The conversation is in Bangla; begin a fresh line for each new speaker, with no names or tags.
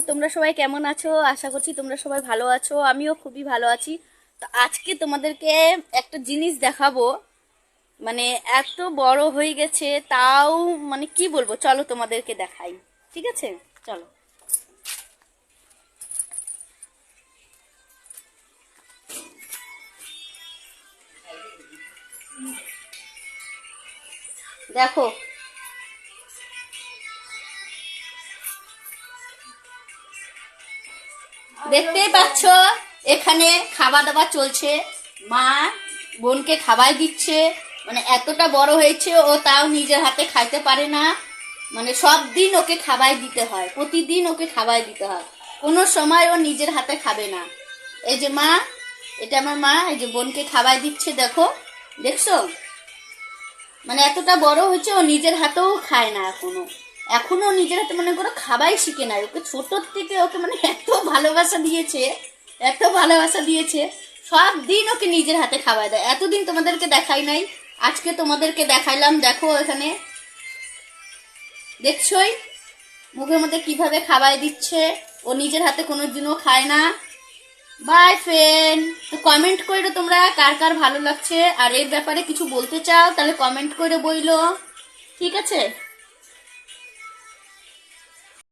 তোমরা সবাই কেমন আছো? আশা করছি তোমরা সবাই ভালো আছো, আমিও খুবই ভালো আছি। তো আজকে তোমাদেরকে একটা জিনিস দেখাবো, মানে এত বড় হয়ে গেছে তাও, মানে কি বলবো, চলো তোমাদেরকে দেখাই। ঠিক আছে, চলো। দেখো, দেখতেই পাচ্ছ এখানে খাওয়া দাওয়া চলছে। মা বোনকে খাবার দিচ্ছে, মানে এতটা বড় হয়েছে ও তাও নিজের হাতে খাইতে পারে না। মানে সব দিন ওকে খাবার দিতে হয়, প্রতিদিন ওকে খাবার দিতে হয়, কোনো সময় ও নিজের হাতে খাবে না। এই যে মা, এটা আমার মা, এই যে বোনকে খাবার দিচ্ছে, দেখো, দেখছো? মানে এতটা বড় হয়েছে ও নিজের হাতেও খায় না এখনো। এখনো নিজের হাতে মনে করো খাবাই শিখে নাই। ওকে ছোটোর থেকে ওকে মানে এত ভালোবাসা দিয়েছে, এত ভালোবাসা দিয়েছে, সব দিন ওকে নিজের হাতে খাবার দেয়। এতদিন তোমাদেরকে দেখাই নাই, আজকে তোমাদেরকে দেখাইলাম। দেখো এখানে, দেখছোই মুখের মধ্যে কিভাবে খাবার দিচ্ছে। ও নিজের হাতে কোনোদিনও খায় না। By friend. তো কমেন্ট করো তোমরা কার কার ভালো লাগছে, আর এর ব্যাপারে কিছু বলতে চাও তাহলে কমেন্ট করে বইলো। ঠিক আছে।